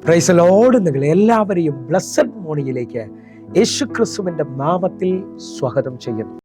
Praise the Lord. നിങ്ങൾ എല്ലാവരെയും blessed മോർണിംഗിലേക്ക് യേശു ക്രിസ്തുവിന്റെ നാമത്തിൽ സ്വാഗതം ചെയ്യുന്നു.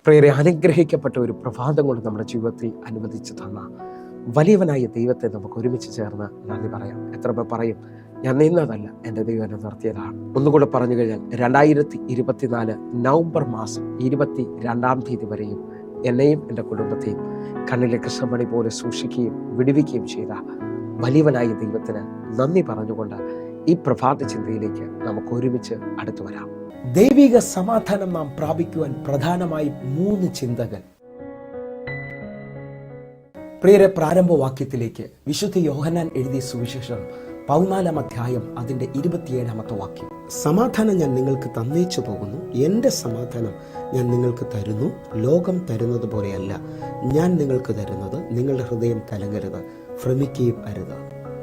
പ്രിയരെ, അനുഗ്രഹിക്കപ്പെട്ട ഒരു പ്രഭാതം കൊണ്ട് നമ്മുടെ ജീവിതത്തിൽ അനുവദിച്ചു തന്ന വലിയവനായ ദൈവത്തെ നമുക്ക് ഒരുമിച്ച് ചേർന്ന് നന്ദി പറയാം. എത്ര പേർ പറയും, ഞാൻ നിന്നതല്ല, എൻ്റെ ദൈവം എന്നെ നിർത്തിയതാണ്? ഒന്നുകൂടെ പറഞ്ഞു കഴിഞ്ഞാൽ 2024 നവംബർ മാസം 22 വരെയും എന്നെയും എൻ്റെ കുടുംബത്തെയും കണ്ണിലെ കൃഷ്ണമണി പോലെ സൂക്ഷിക്കുകയും വിടുവിക്കുകയും ചെയ്ത വലിയവനായ ദൈവത്തിന് നന്ദി പറഞ്ഞുകൊണ്ട് ഈ പ്രഭാത ചിന്തയിലേക്ക് നമുക്ക് ഒരുമിച്ച് അടുത്തു വരാം. ദൈവിക സമാധാനം നാം പ്രാപിക്കുവാൻ പ്രധാനമായും 3 ചിന്തകൾ. പ്രിയരെ, പ്രാരംഭവാക്യത്തിലേക്ക് വിശുദ്ധ യോഹന്നാൻ എഴുതിയ സുവിശേഷം 14 അധ്യായം അതിൻ്റെ 27 വാക്യം. സമാധാനം ഞാൻ നിങ്ങൾക്ക് തന്നേച്ചു പോകുന്നു, എൻ്റെ സമാധാനം ഞാൻ നിങ്ങൾക്ക് തരുന്നു. ലോകം തരുന്നത് പോലെയല്ല ഞാൻ നിങ്ങൾക്ക് തരുന്നത്. നിങ്ങളുടെ ഹൃദയം കലങ്ങരുത്, ഭ്രമിക്കുകയും അരുത്.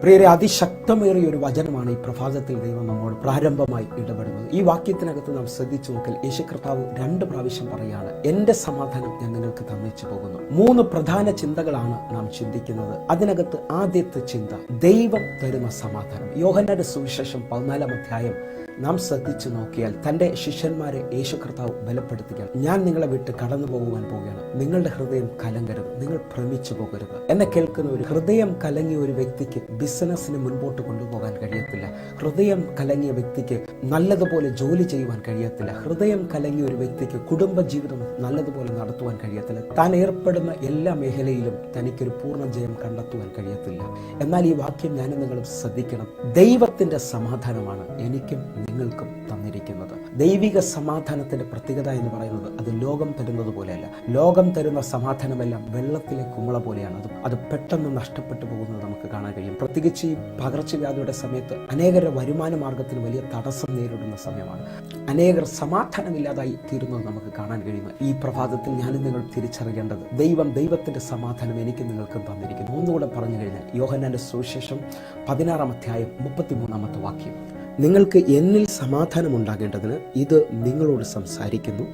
പ്രിയരെ, അതിശക്തമേറിയ ഒരു വചനമാണ് ഈ പ്രഭാതത്തിൽ ദൈവം നമ്മോട് പ്രാരംഭമായി ഇടപെടുന്നത്. ഈ വാക്യത്തിനകത്ത് നാം ശ്രദ്ധിച്ചു നോക്കൽ യേശു കർത്താവ് 2 പ്രാവശ്യം പറയുകയാണ്, എൻ്റെ സമാധാനം ഞാൻ നിങ്ങൾക്ക് തന്നേച്ചു പോകുന്നു. 3 പ്രധാന ചിന്തകളാണ് നാം ചിന്തിക്കുന്നത്. അതിനകത്ത് ആദ്യത്തെ ചിന്ത, ദൈവം തരുന്ന സമാധാനം. യോഹന്നാന്റെ സുവിശേഷം 14 അധ്യായം നാം ശ്രദ്ധിച്ചു നോക്കിയാൽ തൻ്റെ ശിഷ്യന്മാരെ യേശു കർത്താവ് ബലപ്പെടുത്തുകയാണ്. ഞാൻ നിങ്ങളെ വിട്ട് കടന്നു പോകുവാൻ പോവുകയാണ്, നിങ്ങളുടെ ഹൃദയം കലങ്കരുത്, നിങ്ങൾ ഭ്രമിച്ചു പോകരുത്. എന്നെ കേൾക്കുന്ന ഒരു ഹൃദയം കലങ്ങിയ ഒരു വ്യക്തിക്ക് ബിസിനസ്സിന് മുൻപോട്ട് കൊണ്ടുപോകാൻ കഴിയത്തില്ല. ഹൃദയം കലങ്ങിയ വ്യക്തിക്ക് നല്ലതുപോലെ ജോലി ചെയ്യുവാൻ കഴിയത്തില്ല. ഹൃദയം കലങ്ങിയ ഒരു വ്യക്തിക്ക് കുടുംബജീവിതം നല്ലതുപോലെ നടത്തുവാൻ കഴിയത്തില്ല. താൻ ഏർപ്പെടുന്ന എല്ലാ മേഖലയിലും തനിക്കൊരു പൂർണ്ണ ജയം കണ്ടെത്തുവാൻ കഴിയത്തില്ല. എന്നാൽ ഈ വാക്യം ഞാനും നിങ്ങളും ശ്രദ്ധിക്കണം. ദൈവത്തിന്റെ സമാധാനമാണ് എനിക്കും നിങ്ങൾക്കും തന്നിരിക്കുന്നത്. ദൈവിക സമാധാനത്തിന്റെ പ്രത്യേകത എന്ന് പറയുന്നത് അത് ലോകം തരുന്നത് പോലെയല്ല. ലോകം തരുന്ന സമാധാനമെല്ലാം വെള്ളത്തിലെ കുമിള പോലെയാണ്. അത് പെട്ടെന്ന് നഷ്ടപ്പെട്ടു പോകുന്നത് നമുക്ക് കാണാൻ കഴിയും. പ്രത്യേകിച്ച് ഈ പകർച്ചവ്യാധിയുടെ സമയത്ത് അനേകരുടെ വരുമാന മാർഗത്തിന് വലിയ തടസ്സം നേരിടുന്ന സമയമാണ്. അനേകർ സമാധാനമില്ലാതായി തീരുന്നത് നമുക്ക് കാണാൻ കഴിയുന്നു. ഈ പ്രഭാതത്തിൽ ഞാനും നിങ്ങൾ തിരിച്ചറിയേണ്ടത്, ദൈവത്തിന്റെ സമാധാനം എനിക്ക് നിങ്ങൾക്കും തന്നിരിക്കുന്നു. ഒന്നുകൂടെ പറഞ്ഞു കഴിഞ്ഞാൽ യോഹന്നാന്റെ സുവിശേഷം 16 അധ്യായം 33 വാക്യം. നിങ്ങൾക്ക് എന്നിൽ സമാധാനം ഉണ്ടാകേണ്ടതിന് ഇത് നിങ്ങളോട് സംസാരിക്കുന്നു.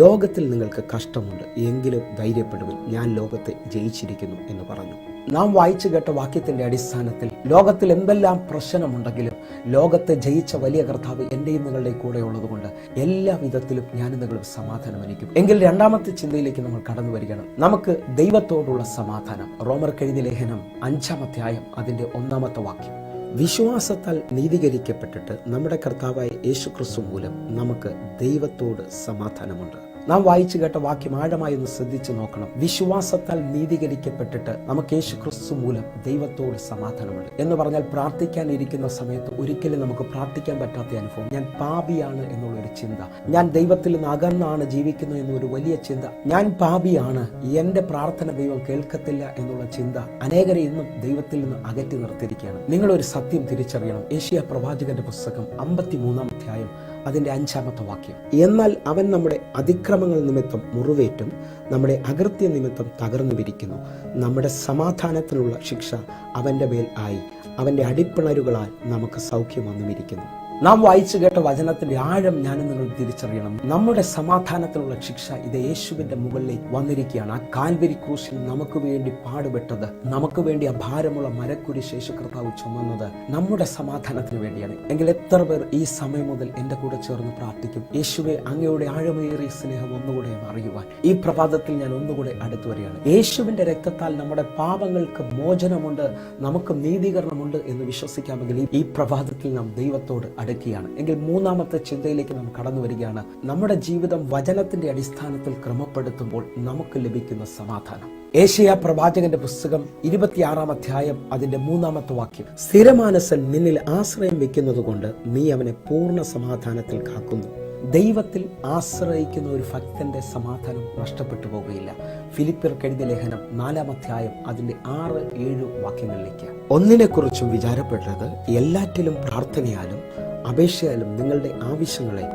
ലോകത്തിൽ നിങ്ങൾക്ക് കഷ്ടമുണ്ട്, എങ്കിലും ധൈര്യപ്പെടുവിൻ, ഞാൻ ലോകത്തെ ജയിച്ചിരിക്കുന്നു എന്ന് പറഞ്ഞു. നാം വായിച്ചു കേട്ട വാക്യത്തിന്റെ അടിസ്ഥാനത്തിൽ ലോകത്തിൽ എന്തെല്ലാം പ്രശ്നമുണ്ടെങ്കിലും ലോകത്തെ ജയിച്ച വലിയ കർത്താവ് എൻ്റെയും നിങ്ങളുടെയും കൂടെ ഉള്ളതുകൊണ്ട് എല്ലാ വിധത്തിലും ഞാനും നിങ്ങളും സമാധാനം എനിക്കും. എങ്കിൽ രണ്ടാമത്തെ ചിന്തയിലേക്ക് നമ്മൾ കടന്നു വരികയാണ്. നമുക്ക് ദൈവത്തോടുള്ള സമാധാനം. റോമർക്കെഴുതിയ ലേഖനം 5 അധ്യായം അതിൻ്റെ 1 വാക്യം. വിശ്വാസത്താൽ നീതീകരിക്കപ്പെട്ടിട്ട് നമ്മുടെ കർത്താവായ യേശു ക്രിസ്തു മൂലം നമുക്ക് ദൈവത്തോട് സമാധാനമുണ്ട്. നാം വായിച്ചു കേട്ട വാക്യം ആഴമായി ഒന്ന് ശ്രദ്ധിച്ചു നോക്കണം. വിശ്വാസത്താൽ നീതീകരിക്കപ്പെട്ടിട്ട് നമുക്ക് യേശു ക്രിസ്തു മൂലം ദൈവത്തോട് സമാധാനമുണ്ട് എന്ന് പറഞ്ഞാൽ പ്രാർത്ഥിക്കാൻ ഇരിക്കുന്ന സമയത്ത് ഒരിക്കലും നമുക്ക് പ്രാർത്ഥിക്കാൻ പറ്റാത്ത അനുഭവം, ഞാൻ പാപിയാണ് എന്നുള്ളൊരു ചിന്ത, ഞാൻ ദൈവത്തിൽ നിന്ന് അകന്നാണ് ജീവിക്കുന്നത് എന്നൊരു വലിയ ചിന്ത, ഞാൻ പാപിയാണ്, എൻ്റെ പ്രാർത്ഥന ദൈവം കേൾക്കത്തില്ല എന്നുള്ള ചിന്ത അനേകരെ ഇന്നും ദൈവത്തിൽ നിന്ന് അകറ്റി നിർത്തിയിരിക്കുകയാണ്. നിങ്ങളൊരു സത്യം തിരിച്ചറിയണം. യെശയ്യാ പ്രവാചകന്റെ പുസ്തകം 53-ാം അധ്യായം അതിന്റെ 5-ാമത്തെ വാക്യം, എന്നാൽ അവൻ നമ്മുടെ അതിക്രമങ്ങൾ നിമിത്തം മുറിവേറ്റും നമ്മുടെ അകൃത്യ നിമിത്തം തകർന്നു വിരിക്കുന്നു, നമ്മുടെ സമാധാനത്തിനുള്ള ശിക്ഷ അവന്റെ മേൽ ആയി, അവന്റെ അടിപ്പിണരുകളാൽ നമുക്ക് സൗഖ്യം വന്നുമിരിക്കുന്നു. നാം വായിച്ചു കേട്ട വചനത്തിന്റെ ആഴം ഞാനും നിങ്ങൾ തിരിച്ചറിയണം. നമ്മുടെ സമാധാനത്തിനുള്ള ശിക്ഷ ഇത് യേശുവിന്റെ മുകളിലേക്ക് വന്നിരിക്കുകയാണ്. ആ കാൽവരി ക്രൂശിൽ നമുക്ക് വേണ്ടി പാടുപെട്ടത്, നമുക്ക് വേണ്ടി ആ ഭാരമുള്ള മരക്കുരിശ് യേശു കർത്താവ് ചുമന്നത് നമ്മുടെ സമാധാനത്തിന് വേണ്ടിയാണ്. എങ്കിൽ എത്ര പേർ ഈ സമയം മുതൽ എന്റെ കൂടെ ചേർന്ന് പ്രാർത്ഥിക്കും, യേശുവെ അങ്ങയുടെ ആഴമേറിയ സ്നേഹം ഒന്നുകൂടെ അറിയുവാൻ. ഈ പ്രഭാതത്തിൽ ഞാൻ ഒന്നുകൂടെ അടുത്തു വരികയാണ്. യേശുവിന്റെ രക്തത്താൽ നമ്മുടെ പാപങ്ങൾക്ക് മോചനമുണ്ട്, നമുക്ക് നീതീകരണമുണ്ട് എന്ന് വിശ്വസിക്കാമെങ്കിൽ ഈ പ്രഭാതത്തിൽ നാം ദൈവത്തോട് അടുക്കുകയാണ്. എങ്കിൽ മൂന്നാമത്തെ ചിന്തയിലേക്ക് നാം കടന്നു വരികയാണ്. നമ്മുടെ ജീവിതം വചനത്തിന്റെ അടിസ്ഥാനത്തിൽ ക്രമപ്പെടുത്തുമ്പോൾ നമുക്ക് ലഭിക്കുന്ന സമാധാനം. യെശയ്യാ പ്രവാചകന്റെ പുസ്തകം 26-ാം അധ്യായം അതിന്റെ 3-ാമത്തെ വാക്യം, സ്ഥിരമാനസൻ നിന്നിൽ ആശ്രയം വെക്കുന്നത് കൊണ്ട് നീ അവനെ പൂർണ്ണ സമാധാനത്തിൽ കാക്കുന്നു. ദൈവത്തിൽ ആശ്രയിക്കുന്ന ഒരു ഭക്തന്റെ സമാധാനം നഷ്ടപ്പെട്ടു പോകുകയില്ല. ഫിലിപ്പിയർക്ക് എഴുതിയ ലേഖനം 4-ാം അധ്യായം അതിന്റെ 6-7 വാക്യങ്ങളിലേക്ക്, ഒന്നിനെക്കുറിച്ചും വിചാരപ്പെടരുത്, എല്ലാറ്റിലും പ്രാർത്ഥനയാലും അപേക്ഷയാലും നിങ്ങളുടെ ആവശ്യങ്ങളെ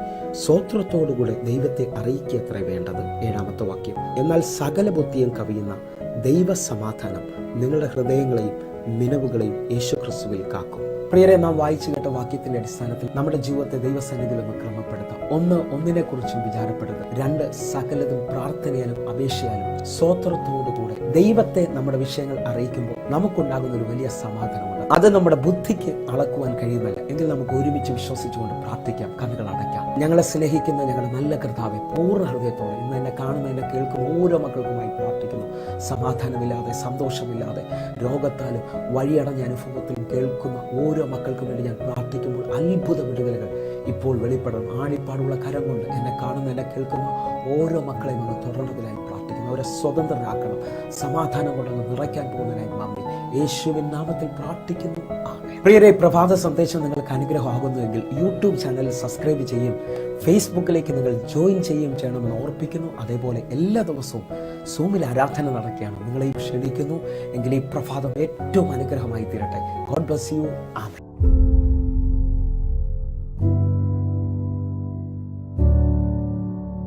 സ്വോത്രത്തോടുകൂടെ ദൈവത്തെ അറിയിക്കത്ര വേണ്ടത്. 7-ാമത്തെ വാക്യം, എന്നാൽ സകല ബുദ്ധിയും കവിയുന്ന ദൈവ സമാധാനം നിങ്ങളുടെ ഹൃദയങ്ങളെയും മിനവുകളെയും യേശു ക്രിസ്തുവിൽ കാക്കും. പ്രിയരെ, നാം വായിച്ചു കേട്ട വാക്യത്തിന്റെ അടിസ്ഥാനത്തിൽ നമ്മുടെ ജീവിതത്തെ ദൈവസന്നിധിയിൽ ഒന്ന് ക്രമപ്പെടുത്താം. ഒന്നിനെക്കുറിച്ചും വിചാരപ്പെടരുത്. 2, സകലതും പ്രാർത്ഥനയാലും അപേക്ഷയാലും സ്വോത്രത്തോടുകൂടെ ദൈവത്തെ നമ്മുടെ വിഷയങ്ങൾ അറിയിക്കുമ്പോൾ നമുക്കുണ്ടാകുന്ന ഒരു വലിയ സമാധാനമുണ്ട്. അത് നമ്മുടെ ബുദ്ധിക്ക് അളക്കുവാൻ കഴിയുന്നില്ല. എങ്കിൽ നമുക്ക് ഒരുമിച്ച് വിശ്വസിച്ചുകൊണ്ട് പ്രാർത്ഥിക്കാം, കണ്ണുകൾ അടയ്ക്കാം. ഞങ്ങളെ സ്നേഹിക്കുന്ന ഞങ്ങളുടെ നല്ല കർത്താവെ, പൂർണ്ണ ഹൃദയത്തോടെ ഇന്ന് എന്നെ കാണുന്ന എന്നെ കേൾക്കുന്ന ഓരോ മക്കൾക്കുമായി പ്രാർത്ഥിക്കുന്നു. സമാധാനമില്ലാതെ, സന്തോഷമില്ലാതെ, രോഗത്താലും വഴിയടഞ്ഞ അനുഭവത്തിലും കേൾക്കുന്ന ഓരോ മക്കൾക്കും വേണ്ടി ഞാൻ പ്രാർത്ഥിക്കുമ്പോൾ അത്ഭുത വിടുതലുകൾ ഇപ്പോൾ വെളിപ്പെടണം. ആണിപ്പാടുള്ള കരം കൊണ്ട് എന്നെ കാണുന്ന എന്നെ കേൾക്കുന്ന ഓരോ മക്കളെയും ഒന്ന് തുടർന്നതിനായി പ്രാർത്ഥിക്കുന്നു. അവരെ സ്വതന്ത്രരാക്കണം. സമാധാനം കൊണ്ടൊന്ന് നിറയ്ക്കാൻ പോകുന്നതിനായി നന്ദി. യേശുവിൻ നാമത്തിൽ പ്രാർത്ഥിക്കുന്നു, ആമേൻ. പ്രിയരെ, പ്രഭാത സന്ദേശം നിങ്ങൾക്ക് അനുഗ്രഹമാകുന്നുവെങ്കിൽ യൂട്യൂബ് ചാനൽ സബ്സ്ക്രൈബ് ചെയ്യും, ഫേസ്ബുക്കിലേക്ക് നിങ്ങൾ ജോയിൻ ചെയ്യണമെന്ന് ഓർപ്പിക്കുന്നു. അതേപോലെ എല്ലാ ദിവസവും സൂമിൽ ആരാധന നടക്കുകയാണ്, നിങ്ങളെയും ക്ഷണിക്കുന്നു. എങ്കിൽ ഈ പ്രഭാതം ഏറ്റവും അനുഗ്രഹമായി തീരട്ടെ. God bless you. ആമേൻ.